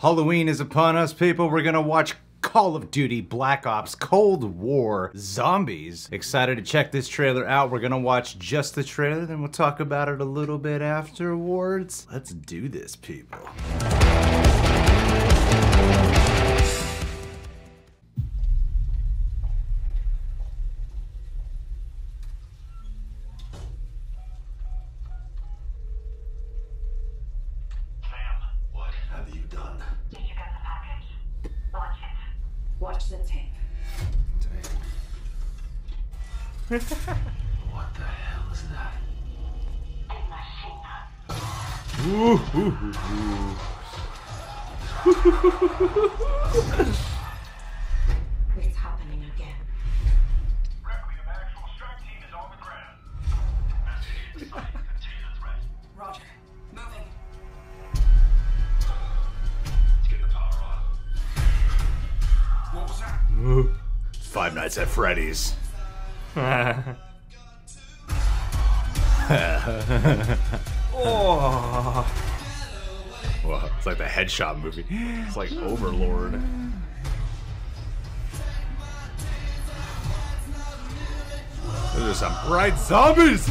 Halloween is upon us, people. We're gonna watch Call of Duty Black Ops Cold War Zombies. Excited to check this trailer out. We're gonna watch just the trailer, then we'll talk about it a little bit afterwards. Let's do this, people. Watch the tape. What the hell is that? It's happening again. Requiem actual strike team is on the ground. Message inside. Contain the threat. Roger. Moving. Let's get the power on. What was that? Five Nights at Freddy's. Oh, Well, it's like the Headshot movie. it's like Overlord. Those are some bright zombies!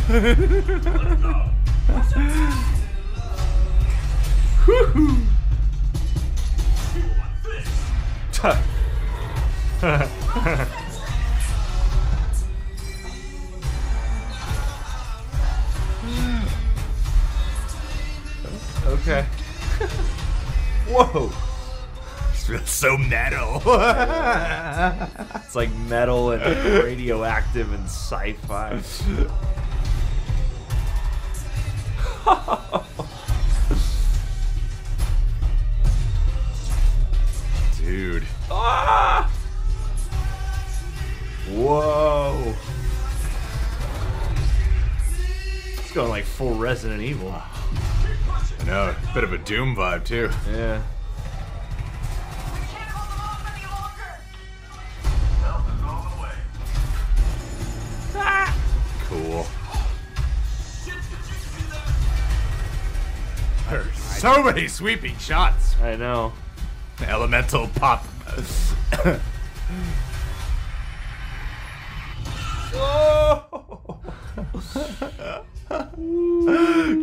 Woohoo! Okay. Whoa. It's so metal. It's like metal and radioactive and sci-fi. Dude. Ah! Whoa. It's going like full Resident Evil. I know, bit of a Doom vibe too. Yeah. Can't hold them off any longer. Help is on the way. Cool. There's so many sweeping shots. I know. Elemental pop. Oh!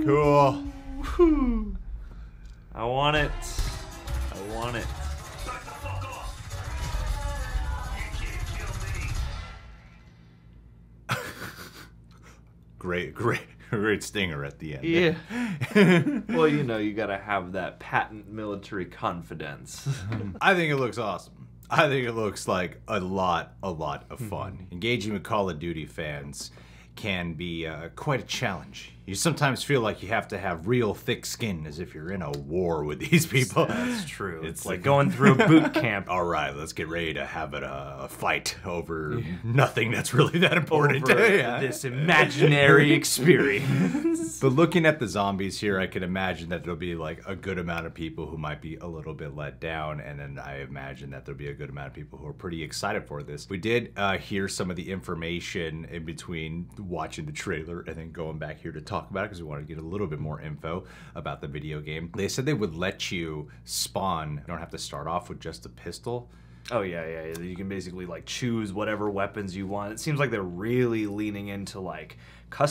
Cool. I want it. I want it. Back the fuck off. You can't kill me. Great stinger at the end. Yeah. Well, you know, you gotta have that patent military confidence. I think it looks awesome. I think it looks like a lot of fun. Engaging with Call of Duty fans can be quite a challenge. You sometimes feel like you have to have real thick skin as if you're in a war with these people. That's true. It's like going through a boot camp. All right, let's get ready to have a fight over nothing that's really that important. Over Yeah. this imaginary experience. But looking at the zombies here, I can imagine that there'll be like a good amount of people who might be a little bit let down, and then I imagine that there'll be a good amount of people who are pretty excited for this. We did hear some of the information in between watching the trailer and then going back here to talk about it because we wanted to get a little bit more info about the video game. They said they would let you spawn. You don't have to start off with just a pistol. Oh yeah. You can basically like choose whatever weapons you want. It seems like they're really leaning into like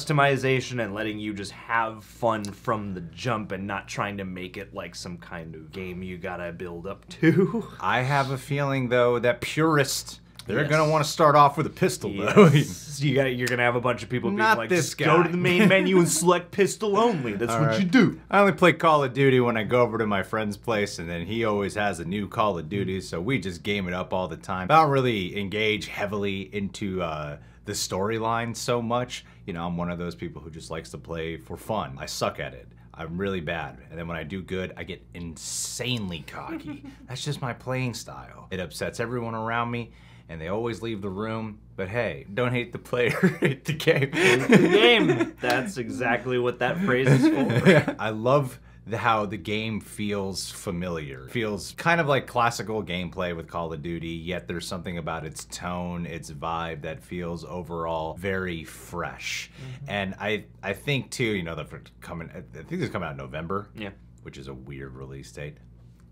customization and letting you just have fun from the jump and not trying to make it like some kind of game you gotta build up to. I have a feeling though that purists, they're Yes. gonna want to start off with a pistol though. Yes. You're gonna have a bunch of people being Not like, this just go guy. to the main menu and select pistol only. That's what right. you do. I only play Call of Duty when I go over to my friend's place, and then he always has a new Call of Duty, so we just game it up all the time. I don't really engage heavily into the storyline so much. You know, I'm one of those people who just likes to play for fun. I suck at it. I'm really bad. And then when I do good, I get insanely cocky. That's just my playing style. It upsets everyone around me, and they always leave the room. But hey, don't hate the player, hate the game. The game. That's exactly what that phrase is for. I love how the game feels familiar. Feels kind of like classical gameplay with Call of Duty, yet there's something about its tone, its vibe that feels overall very fresh. And I think too, you know, that coming, I think it's coming out in November. Yeah. Which is a weird release date.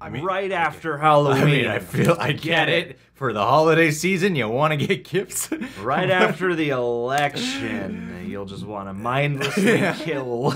I mean, right after Halloween. I mean, I get it. For the holiday season, you want to get gifts. Right after the election, you'll just want to mindlessly kill.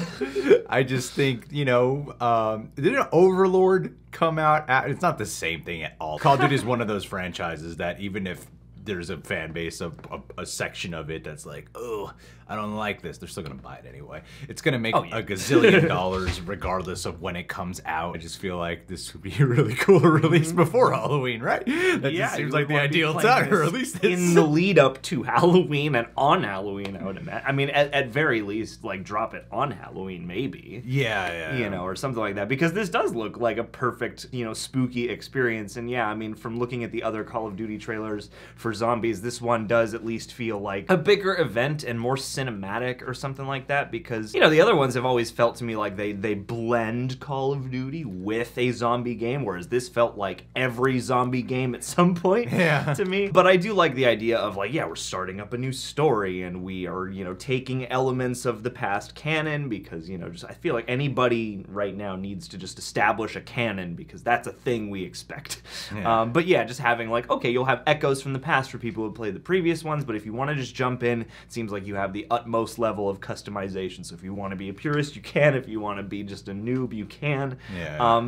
I just think, didn't Overlord come out? It's not the same thing at all. Call of Duty is one of those franchises that even if there's a fan base, a section of it that's like, oh, I don't like this, they're still gonna buy it anyway. It's gonna make a gazillion dollars regardless of when it comes out. I just feel like this would be a really cool release before Halloween, right? That just seems like the ideal time to release this. In the lead up to Halloween and on Halloween, I would imagine. I mean, at very least, like, drop it on Halloween, maybe. Yeah. Or something like that. Because this does look like a perfect, spooky experience. And yeah, I mean, from looking at the other Call of Duty trailers for zombies, this one does at least feel like a bigger event and more cinematic or something like that, because the other ones have always felt to me like they blend Call of Duty with a zombie game, whereas this felt like every zombie game at some point to me. But I do like the idea of like, yeah, we're starting up a new story and we are taking elements of the past canon, because I feel like anybody right now needs to just establish a canon, because that's a thing we expect. But yeah, just having like, okay, you'll have echoes from the past for people who played the previous ones, but if you want to just jump in, it seems like you have the utmost level of customization. So if you want to be a purist, you can. If you want to be just a noob, you can.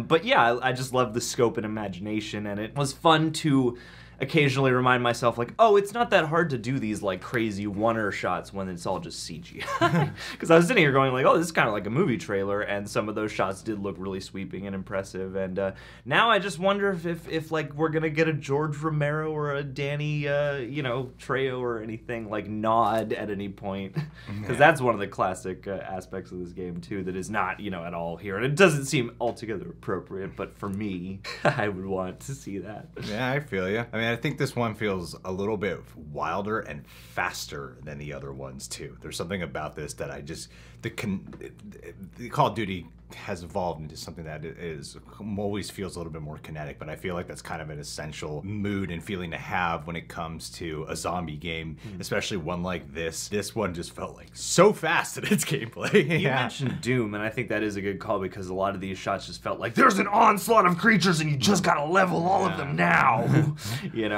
But yeah, I just love the scope and imagination, and it was fun to occasionally remind myself, like, oh, it's not that hard to do these like crazy one-er shots when it's all just CGI. Because I was sitting here going like, oh, this is kind of like a movie trailer, and some of those shots did look really sweeping and impressive. And now I just wonder if like we're gonna get a George Romero or a Danny Trejo or anything like nod at any point, because that's one of the classic aspects of this game too that is not at all here, and it doesn't seem altogether appropriate. But for me, I would want to see that. Yeah, I feel you. I mean, I think this one feels a little bit wilder and faster than the other ones too. There's something about this that the Call of Duty has evolved into something that always feels a little bit more kinetic, but I feel like that's kind of an essential mood and feeling to have when it comes to a zombie game, especially one like this. This one just felt like so fast in its gameplay. You mentioned Doom, and I think that is a good call, because a lot of these shots just felt like there's an onslaught of creatures and you just gotta level all of them now.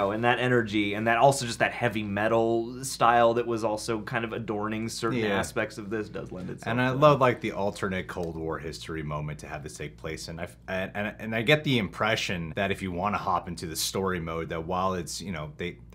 And that energy, and that also just that heavy metal style that was also kind of adorning certain aspects of this does lend itself. And I love like the alternate Cold War history moment to have this take place, and I get the impression that if you want to hop into the story mode, that while it's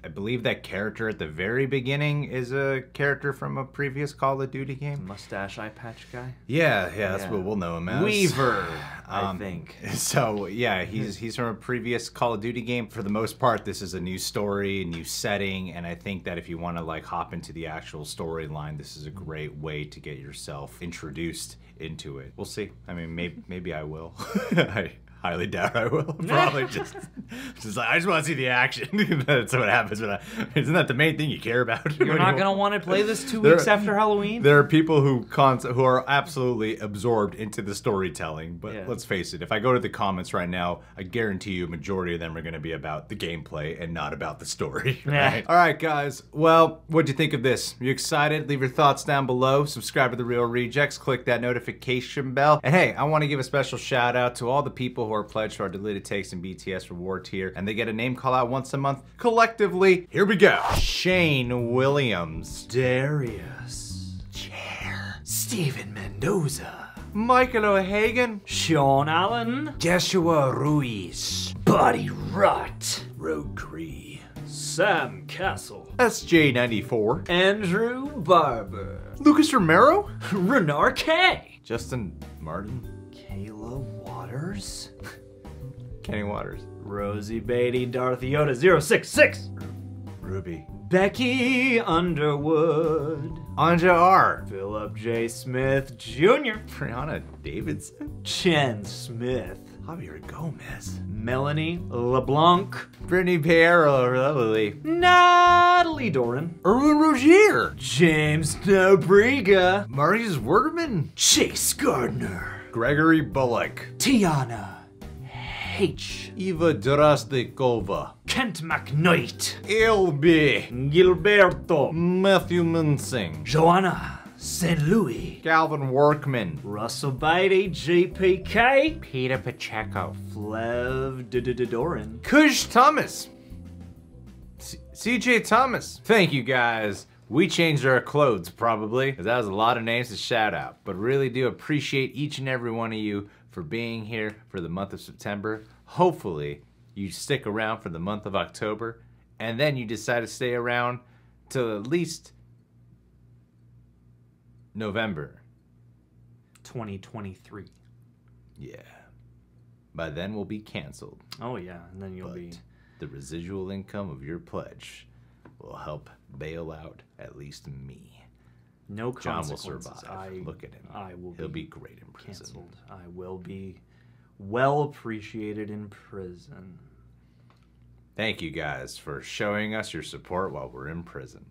I believe that character at the very beginning is a character from a previous Call of Duty game. Mustache eye patch guy. Yeah, that's what we'll know him as. Weaver, I think. So yeah, he's from a previous Call of Duty game. For the most part, this is a new story, a new setting, and I think that if you want to like hop into the actual storyline, this is a great way to get yourself introduced into it. We'll see. I mean, maybe I will. I highly doubt I will. Probably just like, I just want to see the action. That's what happens when isn't that the main thing you care about? You're not gonna want to play this 2 weeks after Halloween? There are people who are absolutely absorbed into the storytelling, but let's face it, if I go to the comments right now, I guarantee you a majority of them are gonna be about the gameplay and not about the story. Right? Alright guys, well, what'd you think of this? Are you excited? Leave your thoughts down below. Subscribe to The Real Rejects, click that notification bell. And hey, I want to give a special shout out to all the people who are pledged to our Deleted Takes and BTS reward tier, and they get a name call out once a month collectively. Here we go. Shane Williams, Darius, Chair, Steven Mendoza, Michael O'Hagan, Sean Allen, Joshua Ruiz, Buddy Rot, Rogue Cree, Sam Castle, SJ94, Andrew Barber, Lucas Romero, Renar K, Justin Martin, Kayla Waters, Kenny Waters, Rosie Beatty, Darth Yoda 066, Ruby, Becky Underwood, Anja R, Philip J. Smith Jr., Brianna Davidson, Chen Smith, Javier Gomez, Melanie LeBlanc, Brittany Piero, lovely, Natalie Doran, Erwin Rogier, James Nobrega, Marius Werderman, Chase Gardner, Gregory Bullock, Tiana H, Eva Drastikova, Kent McKnight, Ilby, Gilberto, Matthew Munsing, Joanna St. Louis, Calvin Workman, Russell Beatty, GPK, Peter Pacheco, Flev Doran. Kush Thomas, CJ Thomas. Thank you guys. We changed our clothes probably, because that was a lot of names to shout out. But really do appreciate each and every one of you for being here for the month of September. Hopefully you stick around for the month of October, and then you decide to stay around till at least November. 2023. Yeah. By then we'll be canceled. Oh yeah, and then you'll But be... the residual income of your pledge will help bail out at least me. No John will consequences. survive. Look at him. He'll be great in prison. canceled. I will be well appreciated in prison. Thank you guys for showing us your support while we're in prison.